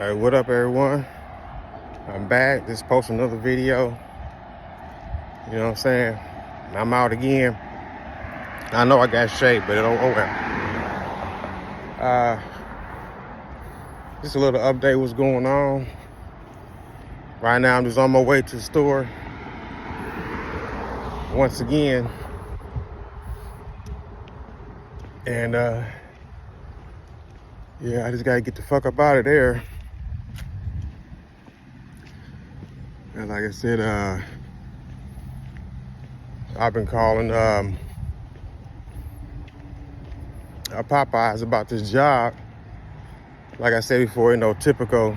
Alright, what up everyone? I'm back, just post another video. You know what I'm saying? I'm out again. I know I got shape, but oh well. Just a little update what's going on. Right now I'm just on my way to the store. Once again. And yeah, I just gotta get the fuck up out of there. And like I said, I've been calling Popeyes about this job. Like I said before, typical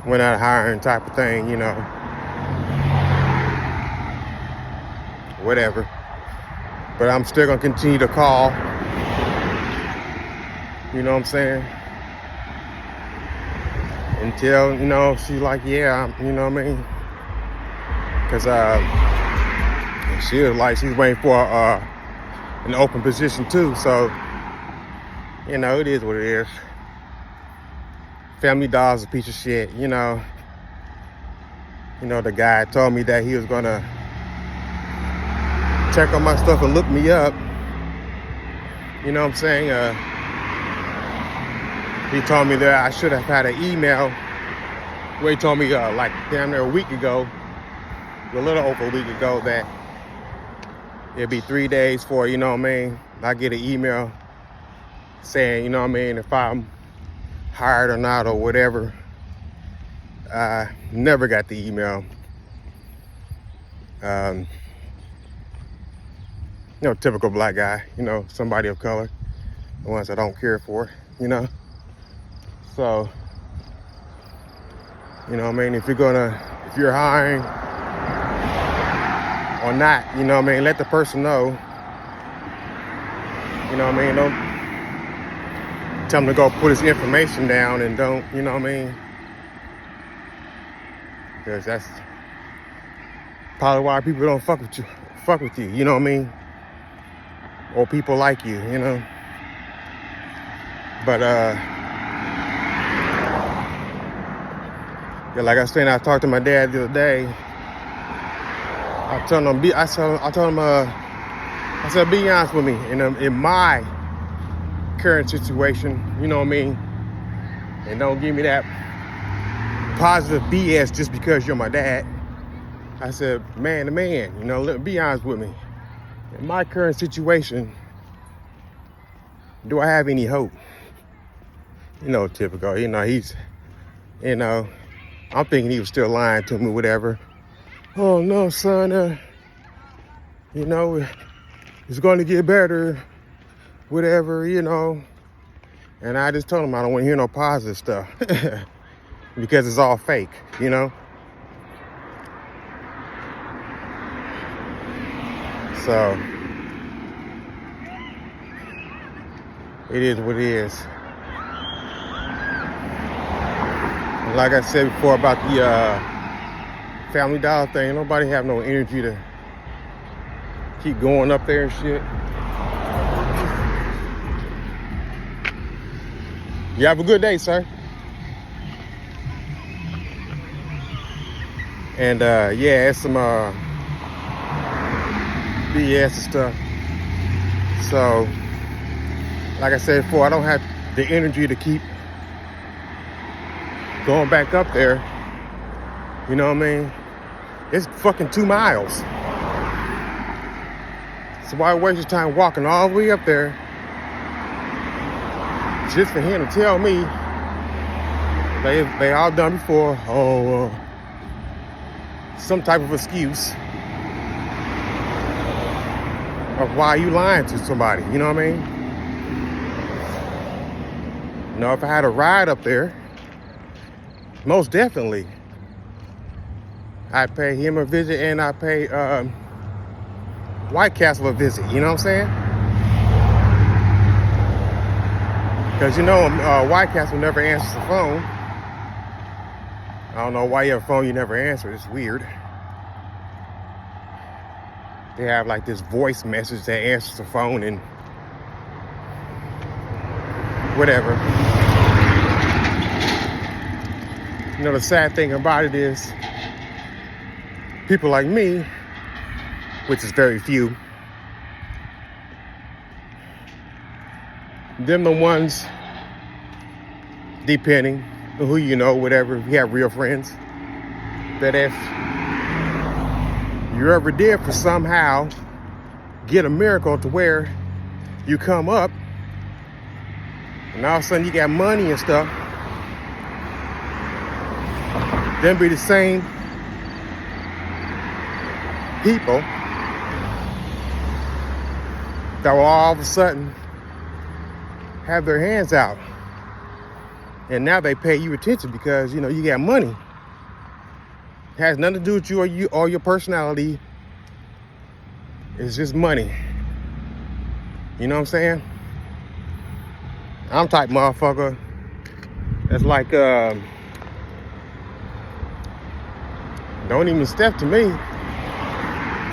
when out hiring type of thing, whatever. But I'm still gonna continue to call. You know what I'm saying? Until, she's like, yeah, you know what I mean? Cause she was like, she's waiting for an open position too. So, it is what it is. Family Dollar's a piece of shit, the guy told me that he was gonna check on my stuff and look me up. You know what I'm saying? He told me that I should have had an email. Well, he told me like damn near a week ago, a little over a week ago, that it'd be 3 days for, I get an email saying, if I'm hired or not or whatever. I never got the email. Typical black guy, somebody of color, the ones I don't care for, So, if you're hiring or not, let the person know. Don't tell him to go put his information down and don't, because that's probably why people don't fuck with you, or people like you, But yeah, like I was saying, I talked to my dad the other day. I told him, be honest with me. In my current situation, and don't give me that positive BS just because you're my dad. I said, man to man, be honest with me. In my current situation, do I have any hope? Typical. He's, I'm thinking he was still lying to me, whatever. Oh no, son, it's going to get better, whatever, And I just told him I don't want to hear no positive stuff because it's all fake, So it is what it is. Like I said before about the Family Dollar thing, nobody have no energy to keep going up there and shit. You have a good day, sir. And yeah, it's some BS and stuff. So, like I said before, I don't have the energy to keep going back up there. You know what I mean? It's fucking 2 miles. So why waste your time walking all the way up there just for him to tell me they all done before, some type of excuse of why you lying to somebody, you know what I mean? If I had a ride up there, most definitely I pay him a visit and I pay White Castle a visit, you know what I'm saying? Because White Castle never answers the phone. I don't know why you have a phone you never answer. It's weird. They have like this voice message that answers the phone and whatever. You know, the sad thing about it is people like me, which is very few, them the ones, depending on who you know, whatever, if you have real friends, that if you ever did for somehow get a miracle to where you come up and all of a sudden you got money and stuff, then be the same people that will all of a sudden have their hands out, and now they pay you attention because you know you got money. It has nothing to do with you or your personality. It's just money. You know what I'm saying? I'm type motherfucker that's like don't even step to me.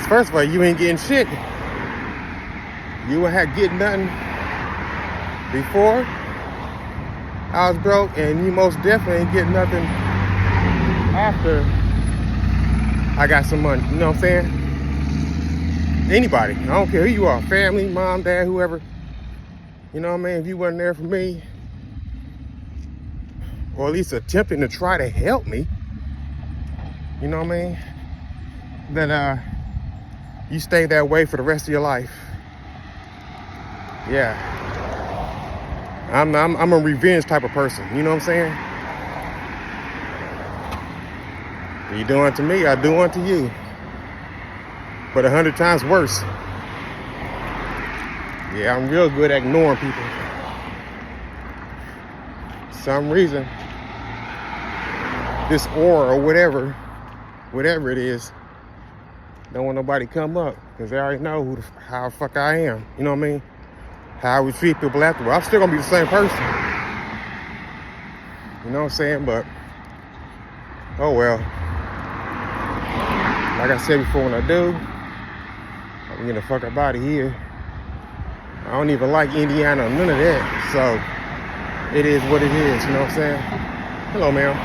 First of all, you ain't getting shit. You ain't had get nothing before I was broke, and you most definitely ain't getting nothing after I got some money. You know what I'm saying? Anybody, I don't care who you are, family, mom, dad, whoever. You know what I mean? If you weren't there for me, or at least attempting to try to help me, you know what I mean? Then you stay that way for the rest of your life. Yeah. I'm a revenge type of person. You know what I'm saying? You do unto me, I do unto you. But 100 times worse. Yeah, I'm real good at ignoring people. For some reason, this aura or whatever it is, don't want nobody come up because they already know how the fuck I am. You know what I mean? How we treat people afterwards. I'm still gonna be the same person. You know what I'm saying? But oh well. Like I said before, when I do, I'm getting the fuck up out of here. I don't even like Indiana, none of that. So it is what it is. You know what I'm saying? Hello, ma'am.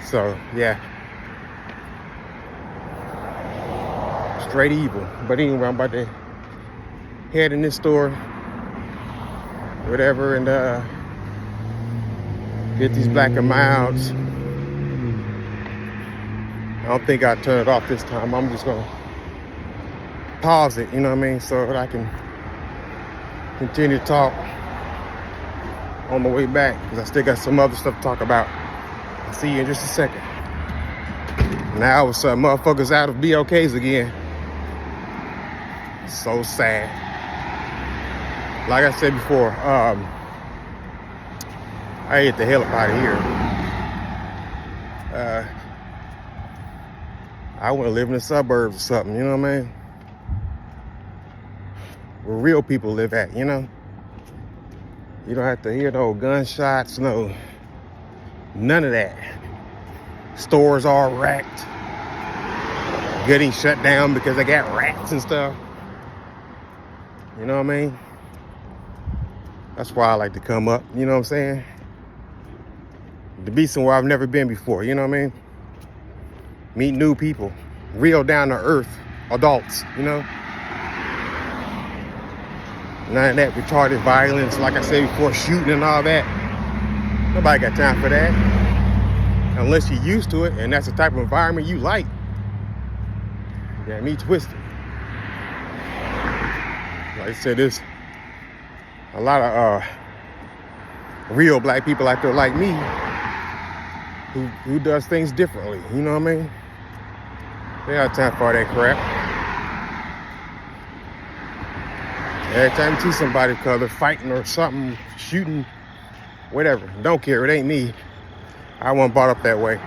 So yeah. Straight evil. But anyway, I'm about to head in this store, whatever, and get these Black and Milds. I don't think I'll turn it off this time. I'm just gonna pause it, you know what I mean, so that I can continue to talk on the way back, because I still got some other stuff to talk about. I'll see you in just a second. Now it's motherfuckers out of BLKs again. So sad. Like I said before, I get the hell up out of here. I want to live in the suburbs or something, you know what I mean? Where real people live at, you know? You don't have to hear no gunshots, none of that. Stores all racked, getting shut down because they got rats and stuff. You know what I mean? That's why I like to come up, you know what I'm saying? To be somewhere I've never been before, you know what I mean? Meet new people, real down to earth adults, you know? None of that retarded violence, like I said before, shooting and all that. Nobody got time for that. Unless you're used to it and that's the type of environment you like. You got me twisted. Like I said, there's a lot of real black people out there like me who does things differently, you know what I mean? They got time for all that crap. Every time you see somebody of color fighting or something, shooting, whatever, don't care, it ain't me. I wasn't brought up that way.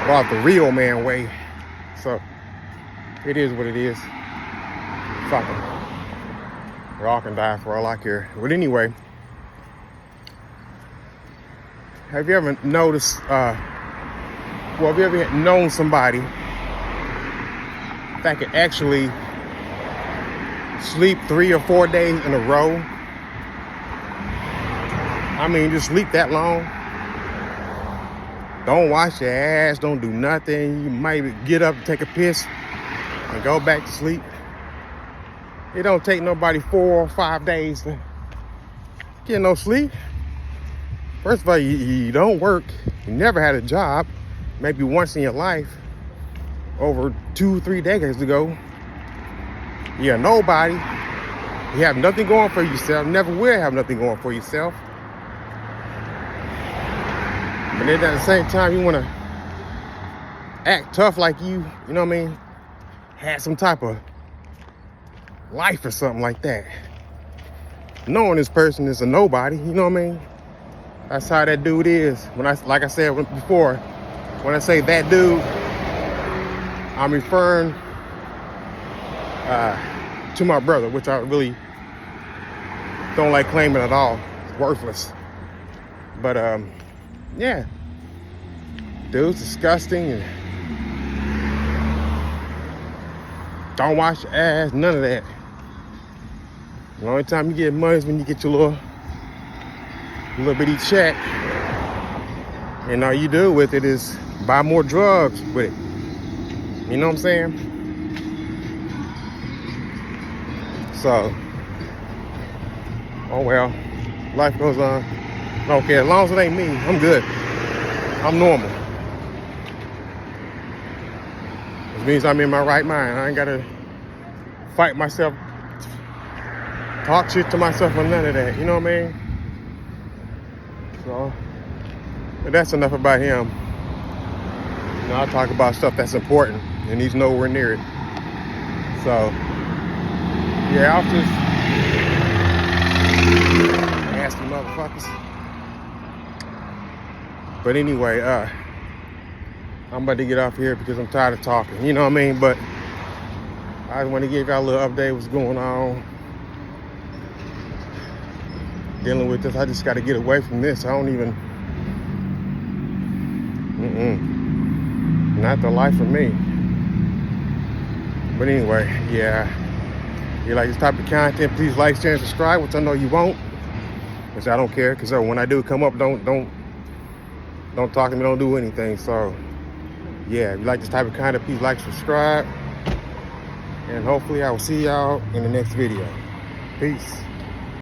Brought up the real man way. So, it is what it is. Fuck 'em. We all can die for all I care. But anyway, have you ever noticed, have you ever known somebody that could actually sleep 3 or 4 days in a row? I mean, just sleep that long. Don't wash your ass. Don't do nothing. You might get up, take a piss, and go back to sleep. It don't take nobody 4 or 5 days to get no sleep. First of all, you don't work. You never had a job. Maybe once in your life. Over 2-3 decades ago. You're nobody. You have nothing going for yourself. Never will have nothing going for yourself. But then at the same time, you want to act tough like you know what I mean, had some type of life or something like that. Knowing this person is a nobody, you know what I mean? That's how that dude is. Like I said before, when I say that dude, I'm referring to my brother, which I really don't like claiming at all. It's worthless. But yeah, dude's disgusting and don't wash your ass, none of that. The only time you get money is when you get your little bitty check, and all you do with it is buy more drugs with it. You know what I'm saying? So, oh well, life goes on. I don't care, as long as it ain't me, I'm good. I'm normal. Which means I'm in my right mind. I ain't gotta fight myself, talk shit to myself or none of that. You know what I mean? So, but that's enough about him. You know, I talk about stuff that's important, and he's nowhere near it. So, yeah, I'll just nasty motherfuckers. But anyway, I'm about to get off here because I'm tired of talking. You know what I mean? But I just want to give y'all a little update what's going on. Dealing with this, I just got to get away from this. I don't even. Not the life for me. But anyway, yeah. If you like this type of content, please like, share, and subscribe, which I know you won't, which I don't care, because when I do come up, don't talk to me, don't do anything. So yeah, if you like this type of content, please like, subscribe, and hopefully I will see y'all in the next video. Peace.